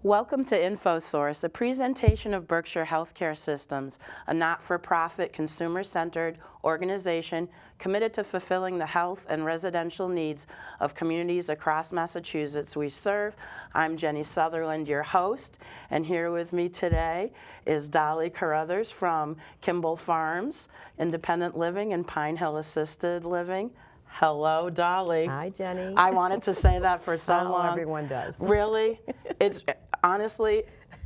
Welcome to InfoSource, a presentation of Berkshire Healthcare Systems, a not-for-profit, consumer-centered organization committed to fulfilling the health and residential needs of communities across Massachusetts we serve. I'm Jenny Sutherland, your host, and here with me today is Dolly Carruthers from Kimball Farms, Independent Living and Pine Hill Assisted Living. Hello, Dolly. Hi, Jenny. I wanted to say that for so long. Everyone does. Really? It's honestly,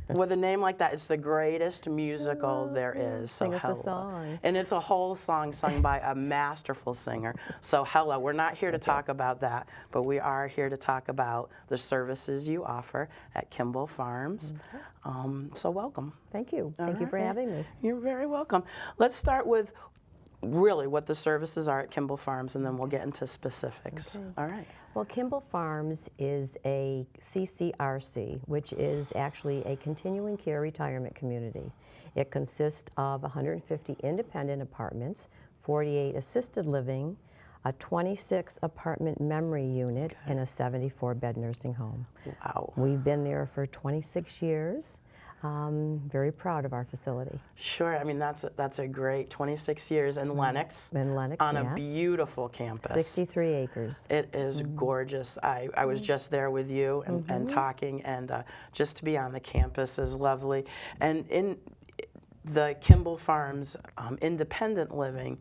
with a name like that, it's the greatest musical there is. So Sing us a hello. song. And it's a whole song sung by a masterful singer. So hello, we're not here to talk about that, but we are here to talk about the services you offer at Kimball Farms. So welcome. Thank you. Thank you for having me. You're very welcome. Let's start with really what the services are at Kimball Farms, and then we'll get into specifics. Okay. All right. Well, Kimball Farms is a CCRC, which is actually a continuing care retirement community. It consists of 150 independent apartments, 48 assisted living, a 26 apartment memory unit, and a 74-bed nursing home. Wow. We've been there for 26 years. Very proud of our facility. Sure, I mean that's a great 26 years in Lenox. In Lenox, on yes. a beautiful campus. 63 acres. It is gorgeous. I was just there with you and talking, and just to be on the campus is lovely. And in the Kimball Farms independent living,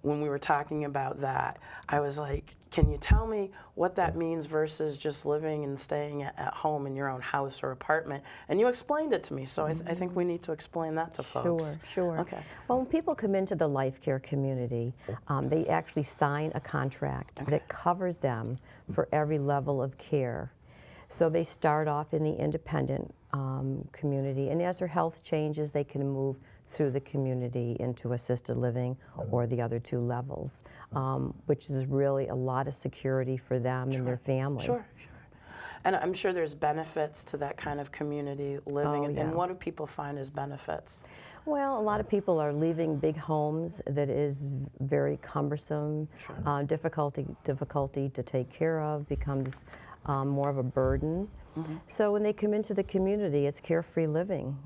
when we were talking about that, I was like, can you tell me what that means versus just living and staying at home in your own house or apartment? And you explained it to me, so I think we need to explain that to folks. Sure. Okay. Well, when people come into the life care community, they actually sign a contract that covers them for every level of care. So they start off in the independent community, and as their health changes, they can move through the community into assisted living or the other two levels, which is really a lot of security for them and their family. Sure. And I'm sure there's benefits to that kind of community living. And what do people find as benefits? Well, a lot of people are leaving big homes that is very cumbersome, difficulty to take care of, becomes more of a burden. So when they come into the community, it's carefree living.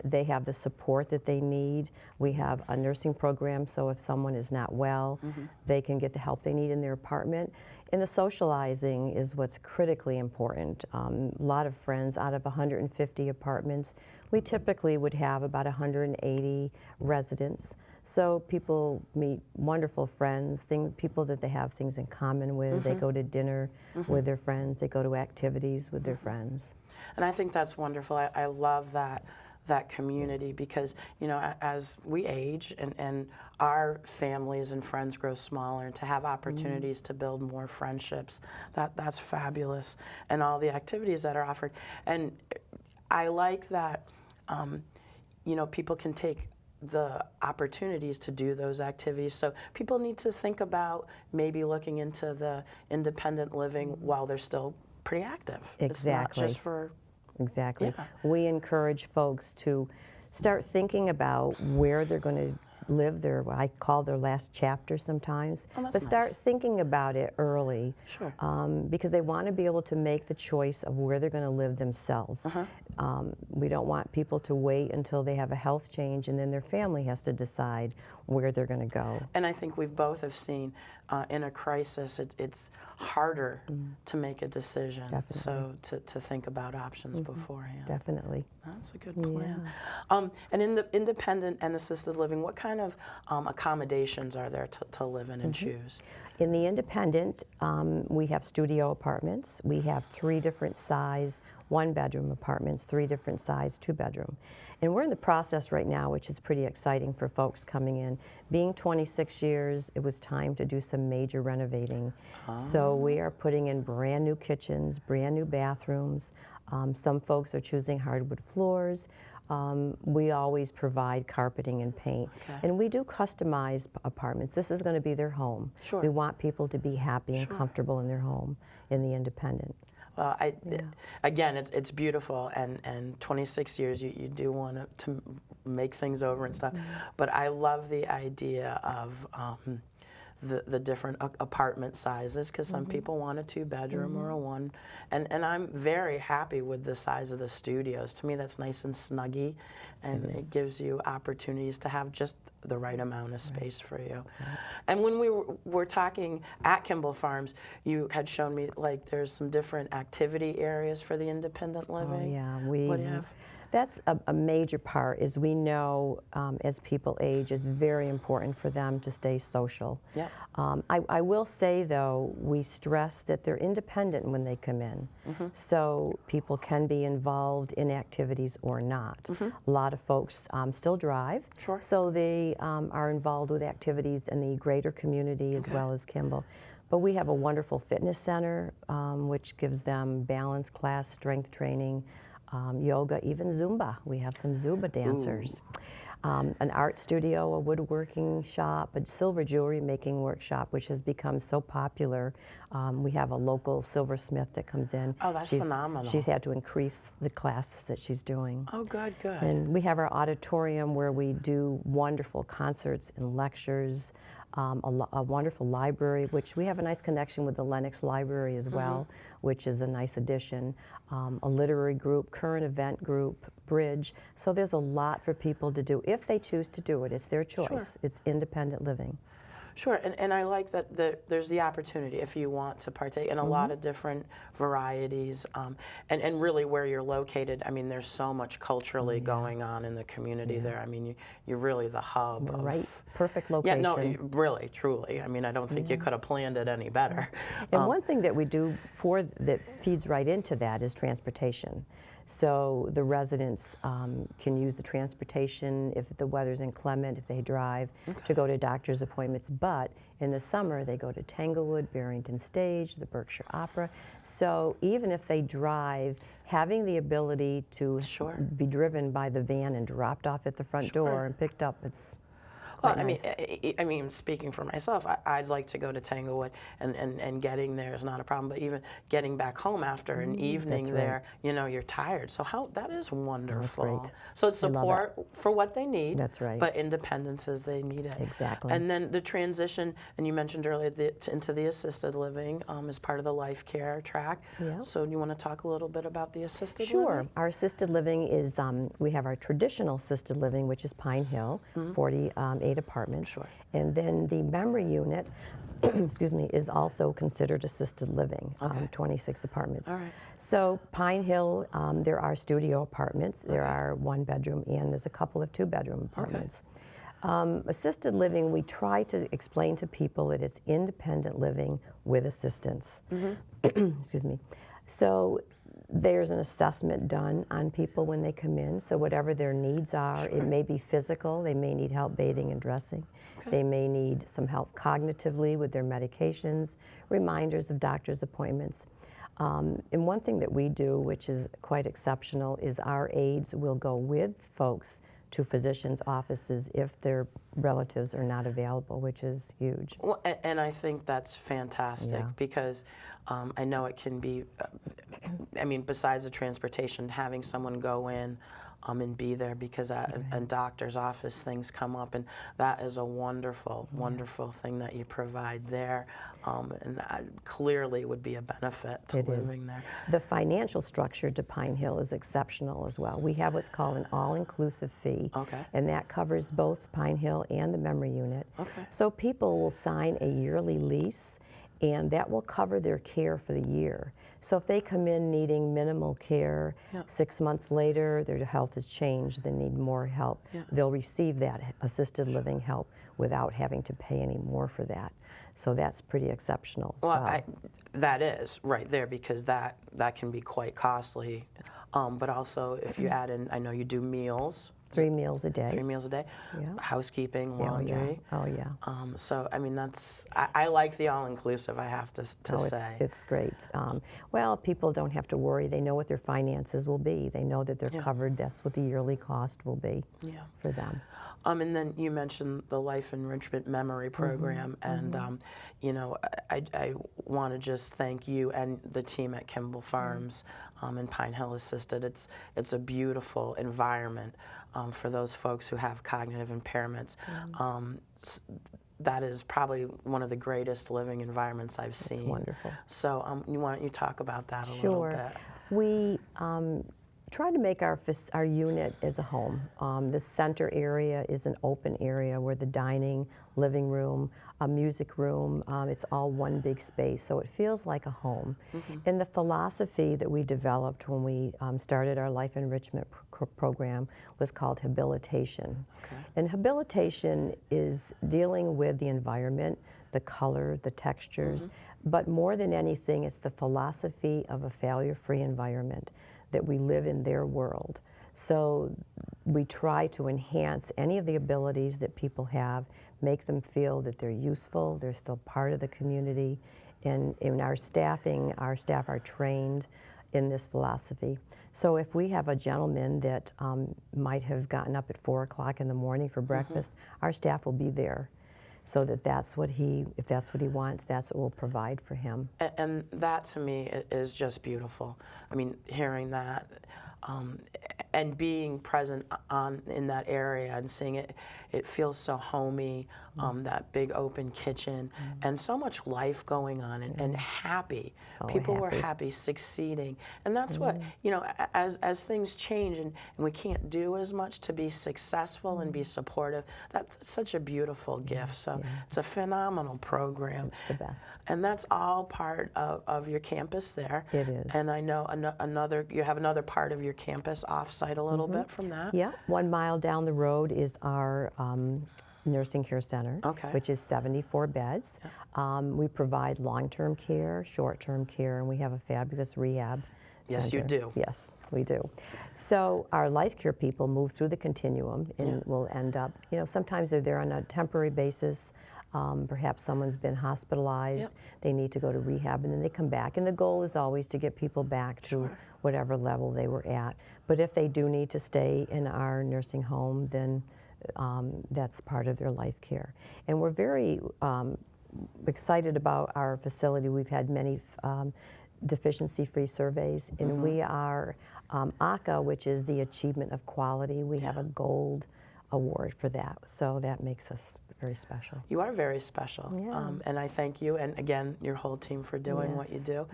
They have the support that they need. We have a nursing program, so if someone is not well, they can get the help they need in their apartment. And the socializing is what's critically important. A lot of friends out of 150 apartments. We typically would have about 180 residents. So people meet wonderful friends, people that they have things in common with. They go to dinner with their friends. They go to activities with their friends. And I think that's wonderful. I love that community because, you know, as we age and our families and friends grow smaller, and to have opportunities to build more friendships, that's fabulous. And all the activities that are offered. And I like that, you know, people can take the opportunities to do those activities. So people need to think about maybe looking into the independent living while they're still pretty active. Exactly. It's not just for... Exactly. Yeah. We encourage folks to start thinking about where they're going to live their, what I call their last chapter sometimes, but start thinking about it early. Sure. Because they want to be able to make the choice of where they're going to live themselves. We don't want people to wait until they have a health change and then their family has to decide where they're going to go. And I think we've both have seen in a crisis it's harder to make a decision. Definitely. So to think about options beforehand. Definitely. That's a good plan. And in the independent and assisted living, what kind of accommodations are there to live in and choose? In the independent, we have studio apartments. We have 3 different size, 1-bedroom apartments, 3 different size, 2-bedroom. And we're in the process right now, which is pretty exciting for folks coming in. Being 26 years, it was time to do some major renovating. So we are putting in brand new kitchens, brand new bathrooms. Some folks are choosing hardwood floors. We always provide carpeting and paint. And we do customize apartments. This is going to be their home. Sure. We want people to be happy and comfortable in their home, in the independent. Well, again, it's beautiful, and 26 years, you do want to make things over and stuff. But I love the idea of the different apartment sizes, because some people want a 2-bedroom or a 1. And I'm very happy with the size of the studios. To me, that's nice and snuggy, and it gives you opportunities to have just the right amount of space for you. And when we were talking at Kimball Farms, you had shown me like there's some different activity areas for the independent living. Oh, yeah, What do you have? that's a major part. Is we know as people age, it's very important for them to stay social. Yep. I will say though, we stress that they're independent when they come in, so people can be involved in activities or not. A lot of folks still drive, Sure. so they are involved with activities in the greater community as well as Kimball. But we have a wonderful fitness center, which gives them balance class, strength training, yoga, even Zumba. We have some Zumba dancers. An art studio, a woodworking shop, a silver jewelry making workshop, which has become so popular. We have a local silversmith that comes in. Oh, that's phenomenal. She's had to increase the classes that she's doing. Oh, good, good. And we have our auditorium where we do wonderful concerts and lectures, a wonderful library, which we have a nice connection with the Lenox Library as well, which is a nice addition, a literary group, current event group, bridge. So there's a lot for people to do if they choose to do it. It's their choice. Sure. It's independent living. Sure, and I like that there's the opportunity if you want to partake in a lot of different varieties, and really where you're located. I mean, there's so much culturally going on in the community there. I mean, you're really the hub. We're of, right, perfect location. Yeah, no, really, truly. I mean, I don't think you could have planned it any better. And one thing that we do that feeds right into that is transportation. So the residents can use the transportation if the weather's inclement, if they drive, to go to doctor's appointments. But in the summer, they go to Tanglewood, Barrington Stage, the Berkshire Opera. So even if they drive, having the ability to be driven by the van and dropped off at the front door and picked up, it's Well, nice. I mean, speaking for myself, I'd like to go to Tanglewood, and getting there is not a problem. But even getting back home after an evening there, you know, you're tired. So that is wonderful. great. So it's support for what they need. That's right. But independence as they need it. Exactly. And then the transition, and you mentioned earlier into the assisted living is part of the life care track. Yeah. So do you want to talk a little bit about the assisted Sure. living? Our assisted living is, we have our traditional assisted living, which is Pine Hill, 48 apartments. Sure. And then the memory unit, excuse me, is also considered assisted living, 26 apartments. All right. So Pine Hill, there are studio apartments, there are 1-bedroom, and there's a couple of 2-bedroom apartments. Assisted living, we try to explain to people that it's independent living with assistance. Excuse me. So there's an assessment done on people when they come in, so whatever their needs are, it may be physical, they may need help bathing and dressing, they may need some help cognitively with their medications, reminders of doctor's appointments. And one thing that we do, which is quite exceptional, is our aides will go with folks to physicians' offices if their relatives are not available, which is huge. Well, and I think that's fantastic because I know it can be, I mean, besides the transportation, having someone go in and be there because at a doctor's office things come up, and that is a wonderful, wonderful thing that you provide there, and clearly would be a benefit to living there. The financial structure to Pine Hill is exceptional as well. We have what's called an all-inclusive fee, and that covers both Pine Hill and the memory unit. So people will sign a yearly lease, and that will cover their care for the year. So if they come in needing minimal care, 6 months later their health has changed, they need more help, they'll receive that assisted living help without having to pay any more for that. So that's pretty exceptional as well. That is right there, because that can be quite costly. But also if you add in, I know you do meals. 3 meals a day. 3 meals a day. Housekeeping, laundry. Oh yeah. So I mean, I like the all-inclusive. I have to say. It's great. Well, people don't have to worry. They know what their finances will be. They know that they're covered. That's what the yearly cost will be for them. And then you mentioned the Life Enrichment Memory Program, and you know, I want to just thank you and the team at Kimball Farms and Pine Hill Assisted. It's a beautiful environment for those folks who have cognitive impairments. that is probably one of the greatest living environments I've seen. It's wonderful. So why don't you talk about that a Sure. little bit? We try to make our unit as a home. The center area is an open area where the dining, living room, a music room, it's all one big space, so it feels like a home. And the philosophy that we developed when we started our life enrichment program was called habilitation. Okay. And habilitation is dealing with the environment, the color, the textures, but more than anything, it's the philosophy of a failure-free environment, that we live in their world. So we try to enhance any of the abilities that people have, make them feel that they're useful, they're still part of the community, and in our staffing, our staff are trained in this philosophy. So if we have a gentleman that might have gotten up at 4 o'clock in the morning for breakfast, our staff will be there. So that if that's what he wants, that's what we'll provide for him. And that to me is just beautiful. I mean, hearing that and being present in that area and seeing it, it feels so homey, that big open kitchen, and so much life going on and happy. People were happy, succeeding. And that's what, you know, as things change and we can't do as much to be successful and be supportive, that's such a beautiful gift. So it's a phenomenal program. It's the best. And that's all part of your campus there. It is. And I know you have another part of your campus off-site a little bit from that. Yeah, 1 mile down the road is our nursing care center, which is 74 beds. We provide long-term care, short-term care, and we have a fabulous rehab Yes, center. you do. Yes, we do. So our life care people move through the continuum and will end up, you know, sometimes they're there on a temporary basis. Perhaps someone's been hospitalized, they need to go to rehab, and then they come back. And the goal is always to get people back to whatever level they were at. But if they do need to stay in our nursing home, then that's part of their life care. And we're very excited about our facility. We've had many deficiency-free surveys, and we are ACA, which is the Achievement of Quality. We have a gold award for that, so that makes us very special. You are very special, and I thank you, and again, your whole team for doing what you do.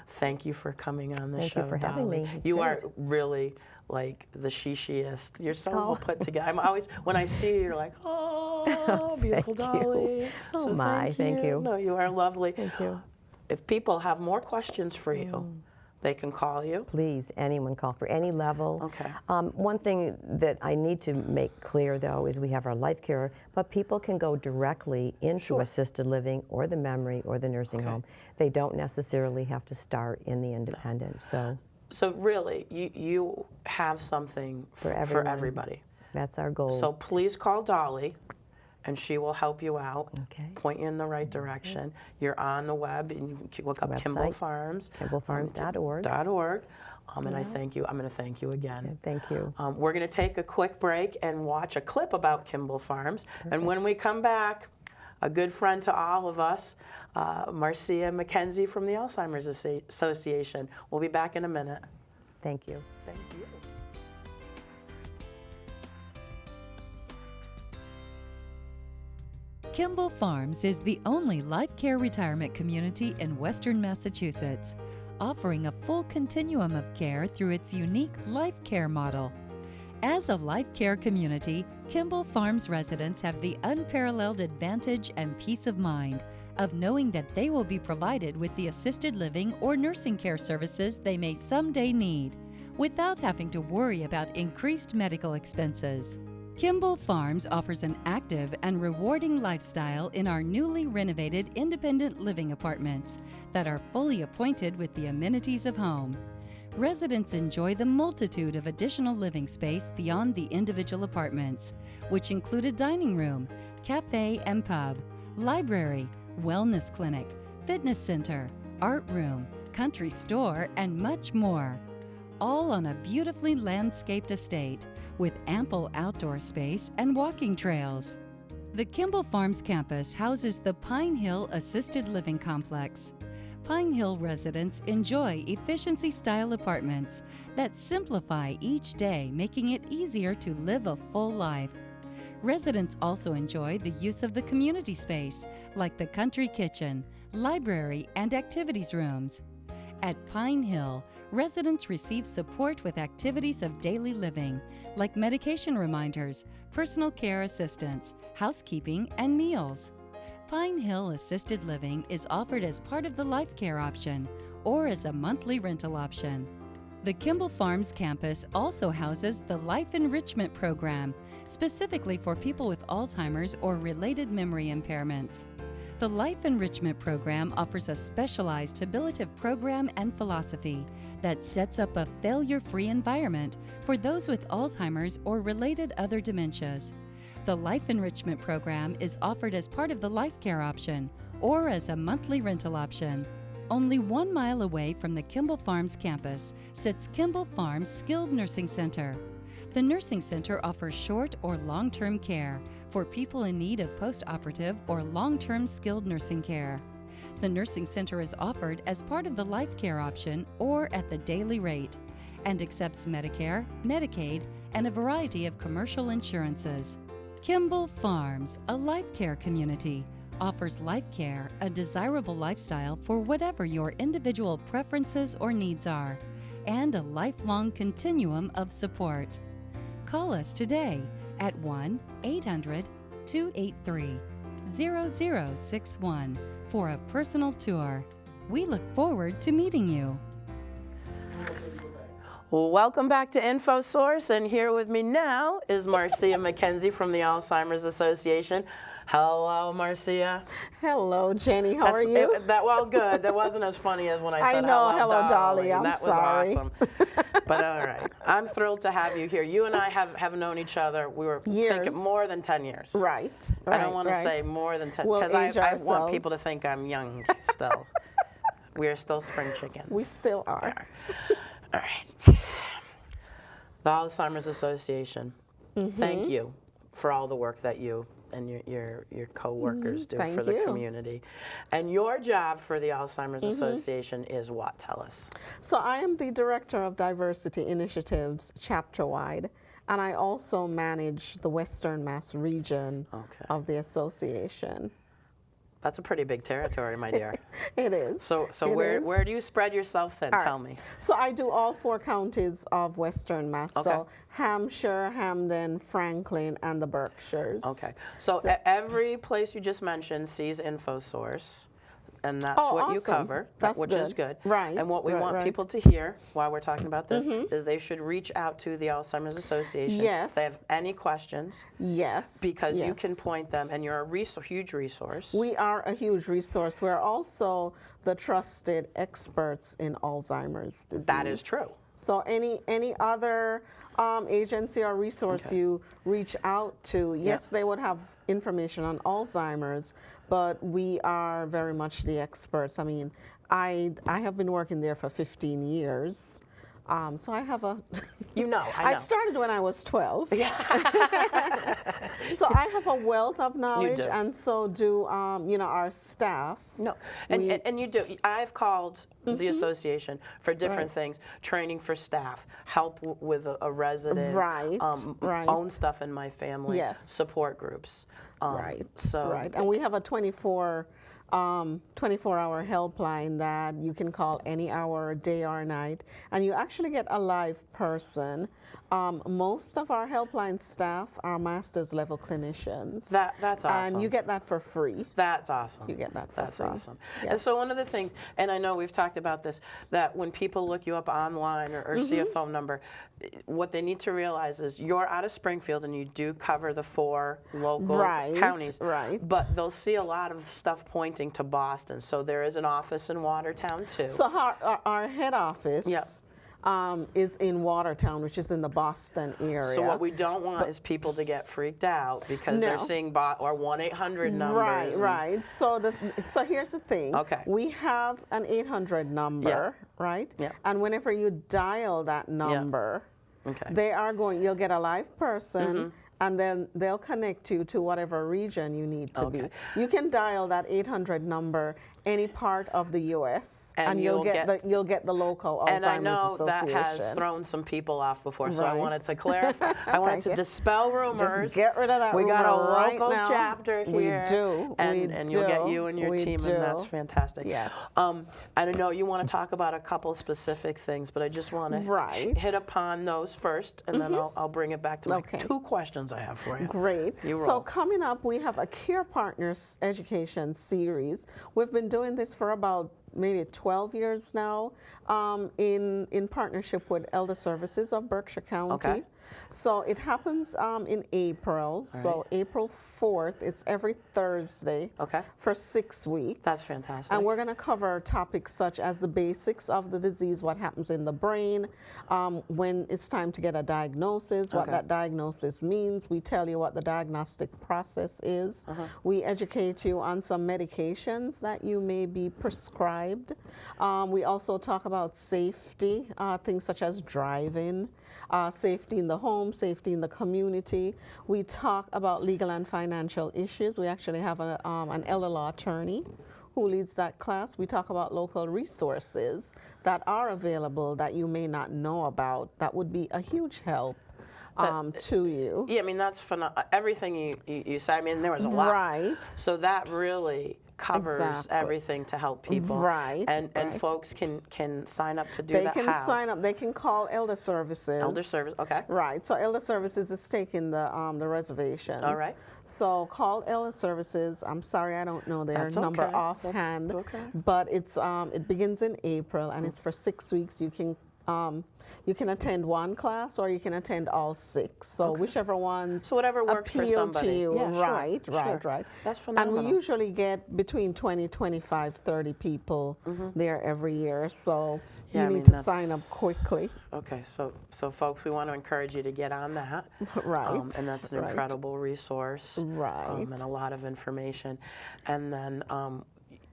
Thank you for coming on the show, Thank you for having me. It's You great. are really like the she-shiest. You're so well put together. I'm always, when I see you, you're like, oh, beautiful thank you. Dolly. Oh So my, thank you. No, you are lovely. Thank you. If people have more questions for you, they can call you. Please, anyone call for any level. Okay. One thing that I need to make clear, though, is we have our life care, but people can go directly into assisted living or the memory or the nursing home. They don't necessarily have to start in the independent. So really, you have something for everybody. That's our goal. So please call Dolly, and she will help you out, Okay. point you in the right direction. You're on the web, and you can look up Website, Kimball Farms. KimballFarms.org. And I thank you. I'm going to thank you again. Thank you. We're going to take a quick break and watch a clip about Kimball Farms. And when we come back, a good friend to all of us, Marcia McKenzie from the Alzheimer's Association. We'll be back in a minute. Thank you. Thank you. Kimball Farms is the only life care retirement community in Western Massachusetts, offering a full continuum of care through its unique life care model. As a life care community, Kimball Farms residents have the unparalleled advantage and peace of mind of knowing that they will be provided with the assisted living or nursing care services they may someday need, without having to worry about increased medical expenses. Kimball Farms offers an active and rewarding lifestyle in our newly renovated independent living apartments that are fully appointed with the amenities of home. Residents enjoy the multitude of additional living space beyond the individual apartments, which include a dining room, cafe and pub, library, wellness clinic, fitness center, art room, country store, and much more. All on a beautifully landscaped estate with ample outdoor space and walking trails. The Kimball Farms campus houses the Pine Hill Assisted Living Complex. Pine Hill residents enjoy efficiency-style apartments that simplify each day, making it easier to live a full life. Residents also enjoy the use of the community space, like the country kitchen, library, and activities rooms. At Pine Hill, residents receive support with activities of daily living, like medication reminders, personal care assistance, housekeeping, and meals. Pine Hill Assisted Living is offered as part of the Life Care option or as a monthly rental option. The Kimball Farms campus also houses the Life Enrichment Program, specifically for people with Alzheimer's or related memory impairments. The Life Enrichment Program offers a specialized habilitative program and philosophy that sets up a failure-free environment for those with Alzheimer's or related other dementias. The Life Enrichment Program is offered as part of the Life Care option or as a monthly rental option. Only 1 mile away from the Kimball Farms campus sits Kimball Farms Skilled Nursing Center. The Nursing Center offers short or long-term care for people in need of post-operative or long-term skilled nursing care. The Nursing Center is offered as part of the Life Care option or at the daily rate and accepts Medicare, Medicaid, and a variety of commercial insurances. Kimball Farms, a life care community, offers life care, a desirable lifestyle for whatever your individual preferences or needs are, and a lifelong continuum of support. Call us today at 1-800-283-0061 for a personal tour. We look forward to meeting you. Welcome back to InfoSource, and here with me now is Marcia McKenzie from the Alzheimer's Association. Hello, Marcia. Hello, Jenny. How are you? Well, good. That wasn't as funny as when I said hello, Dolly. I'm that sorry. was awesome. But all right. I'm thrilled to have you here. You and I have known each other, we were thinking more than 10 years. Right. I don't want to say more than 10, We'll because age I want ourselves. people to think I'm young still. We are still spring chickens. We still are. All right. The Alzheimer's Association, thank you for all the work that you and your co-workers do Thank for the you. community. And your job for the Alzheimer's Association is what? Tell us. So I am the Director of Diversity Initiatives chapter-wide, and I also manage the Western Mass region of the association. That's a pretty big territory, my dear. It is. So It where is. do you spread yourself thin? All right. Tell me. So I do all 4 counties of Western Mass. Okay. So Hampshire, Hamden, Franklin, and the Berkshires. Okay. So every place you just mentioned sees InfoSource, and that's what you awesome. cover, That's which good. is good. Right, And what we right, want right. people to hear while we're talking about this is they should reach out to the Alzheimer's Association Yes. if they have any questions, Yes. because you yes. can point them, and you're a huge resource. We are a huge resource. We're also the trusted experts in Alzheimer's disease. That is true. So any other agency or resource you reach out to, yes, they would have information on Alzheimer's, but we are very much the experts. I mean, I have been working there for 15 years. So I have a. I know. I started when I was 12. So I have a wealth of knowledge, do. and so do our staff. No, and you do. I've called the association for different things: training for staff, help with a resident, Right, right. own stuff in my family, Yes. support groups. Right. So Right. And we have a 24-hour helpline that you can call any hour, day or night, and you actually get a live person. Most of our helpline staff are master's level clinicians. That's awesome. And you get that for free. That's awesome. You get that for That's free. awesome. And Yes. so one of the things, and I know we've talked about this, that when people look you up online or see a phone number, what they need to realize is you're out of Springfield and you do cover the 4 local counties. Right. But they'll see a lot of stuff pointing to Boston. So there is an office in Watertown too. So our head office is in Watertown, which is in the Boston area. So what we don't want is people to get freaked out because they're No. seeing or 1-800 numbers. Right, and- right. So here's the thing. Okay. We have an 800 number, right? Yeah. And whenever you dial that number, Okay. you'll get a live person, and then they'll connect you to whatever region you need to be. You can dial that 800 number any part of the U.S. and you'll get the local Alzheimer's And I know Association. that has thrown some people off before, so I Right. wanted to clarify. I wanted to dispel rumors. Just get rid of that We got a rumor right local now. chapter here. We do. And you'll get you and your We team, do. and that's fantastic. Yes. I know you want to talk about a couple specific things, but I just want to Right. hit upon those first, and then I'll bring it back to my Okay. 2 questions I have for you. Great. You So roll. coming up, we have a Care Partners Education series. We've been doing this for about maybe 12 years now in partnership with Elder Services of Berkshire County. Okay. So it happens in April. So April 4th, it's every Thursday Okay. for 6 weeks. That's fantastic. And we're going to cover topics such as the basics of the disease, what happens in the brain, when it's time to get a diagnosis, what Okay. that diagnosis means. We tell you what the diagnostic process is. We educate you on some medications that you may be prescribed. We also talk about safety, things such as driving, safety in the home, safety in the community. We talk about legal and financial issues. We actually have an elder law attorney who leads that class. We talk about local resources that are available that you may not know about. That would be a huge help to you. Yeah, I mean, that's phenomenal. Everything you said, I mean, there was a lot. Right. So that really covers Exactly. everything to help people. Right, And right. folks can sign up to do They that. can How? sign up. They can call Elder Services. Elder Service, okay. Right. So Elder Services is taking the reservations. All right. So call Elder Services. I'm sorry, I don't know their That's number okay. offhand. That's okay. But it's it begins in April and it's for 6 weeks. You can attend one class or you can attend all 6. So whichever ones So whatever works for appeal somebody. to you. Yeah, sure, Right, sure. right. That's And phenomenal. we usually get between 20, 25, 30 people there every year. So Yeah, I you mean, need to that's- sign up quickly. Okay, so folks, we want to encourage you to get on that. Right. And that's an right. incredible resource. Right. And a lot of information. And then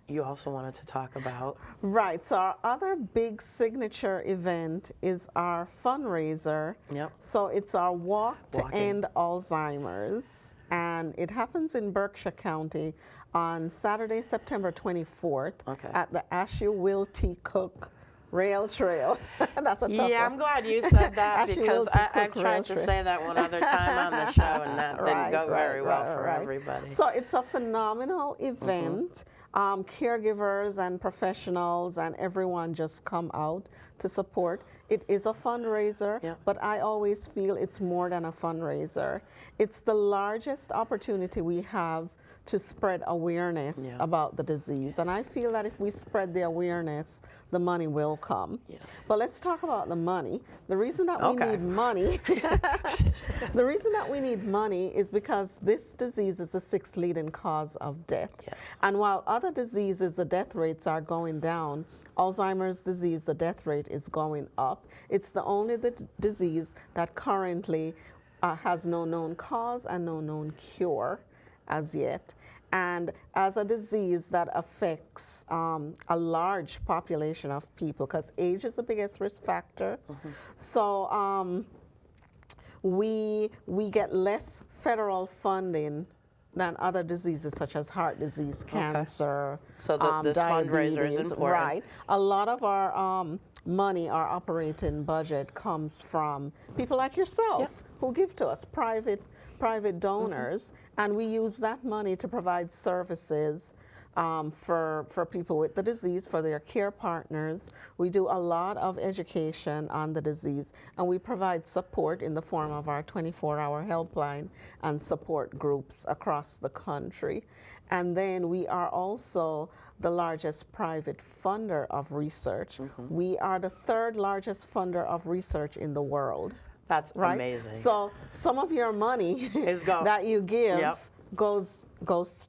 you also wanted to talk about. Right. So our other big signature event is our fundraiser. Yep. So it's our Walk to Walking. End Alzheimer's. And it happens in Berkshire County on Saturday, September 24th Okay. at the Ashu Will T. Cook Rail Trail. That's a tough Yeah, one. I'm glad you said that Ashley because Wilson I've Cook tried to Rail say that one other time on the show, and that didn't go very well for right. everybody. So it's a phenomenal event. Caregivers and professionals and everyone just come out to support. It is a fundraiser, Yeah. but I always feel it's more than a fundraiser. It's the largest opportunity we have to spread awareness Yeah. about the disease. And I feel that if we spread the awareness, the money will come. Yeah. But let's talk about the money. The reason that we Okay. need money, the reason that we need money is because this disease is the 6th leading cause of death. Yes. And while other diseases, the death rates are going down, Alzheimer's disease, the death rate is going up. It's the only disease that currently has no known cause and no known cure as yet. And as a disease that affects a large population of people, because age is the biggest risk factor. So we get less federal funding than other diseases such as heart disease, cancer, So this fundraiser is diabetes. important. Right. A lot of our money, our operating budget comes from people like yourself who give to us, private donors, and we use that money to provide services for people with the disease, for their care partners. We do a lot of education on the disease, and we provide support in the form of our 24-hour helpline and support groups across the country. And then we are also the largest private funder of research. We are the 3rd largest funder of research in the world. That's Right? amazing. So some of your money that you give Yep. goes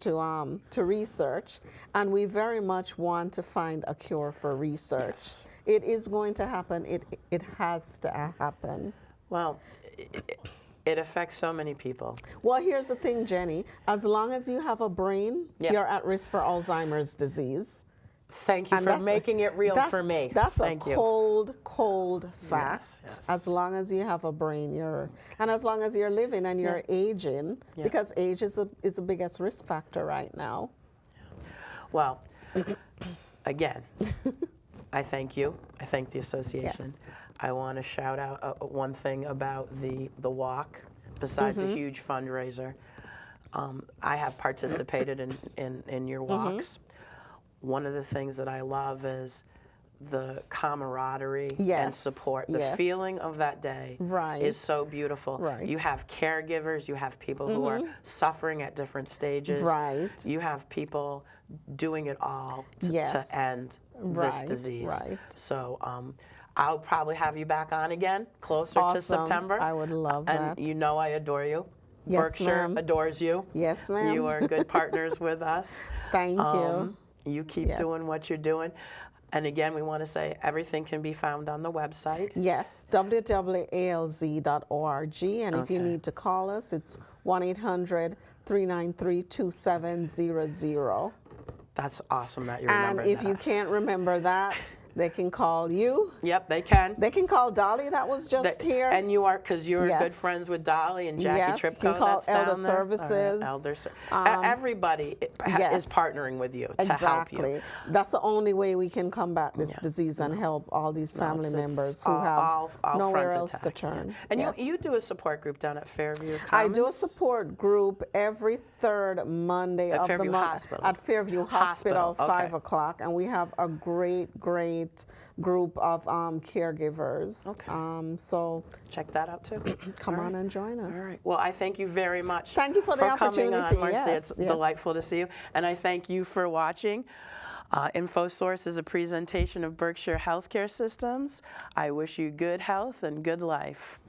to research, and we very much want to find a cure for research. Yes. It is going to happen. It has to happen. Well, it affects so many people. Well, here's the thing, Jenny. As long as you have a brain, Yep. you're at risk for Alzheimer's disease. Thank you And for making it real for me. That's Thank a you. cold fact. Yes. As long as you have a brain, and as long as you're living and you're aging, because age is the biggest risk factor right now. Well, again, I thank you. I thank the association. Yes. I want to shout out one thing about the walk, besides a huge fundraiser. I have participated in your walks. One of the things that I love is the camaraderie and Yes, support. The yes. feeling of that day Right. is so beautiful. Right. You have caregivers, you have people who are suffering at different stages. Right. You have people doing it all to Yes. end this Right, disease. right. So I'll probably have you back on again closer to Awesome. September. I would love and that. you know I adore you. Yes, Berkshire ma'am. adores you. Yes, ma'am. You are good partners with us. Thank you. You keep Yes. doing what you're doing. And again, we want to say everything can be found on the website. Yes, www.alz.org. And if you Okay. need to call us, it's 1-800-393-2700. That's awesome that you And remembered if that. you can't remember that, they can call you. Yep, they can. They can call Dolly, that was just here. And you are, because you're good Yes. friends with Dolly and Jackie Yes, you Tripko. can call that's down Elder there. Services. Everybody yes. is partnering with you to help Exactly. you. That's the only way we can combat this Yeah. disease and help all these family It's members who all have nowhere front else to attack, yeah. turn. And Yes. you do a support group down at Fairview Commons? I do a support group every third Monday At of Fairview the month Hospital. at Fairview Hospital, Okay. 5 o'clock, and we have a great group of caregivers. Okay. So Check that out too. come All on right. and join us. All right. Well, I thank you very much. Thank you for the coming on, opportunity. Marcy. Yes, It's yes. delightful to see you. And I thank you for watching. InfoSource is a presentation of Berkshire Healthcare Systems. I wish you good health and good life.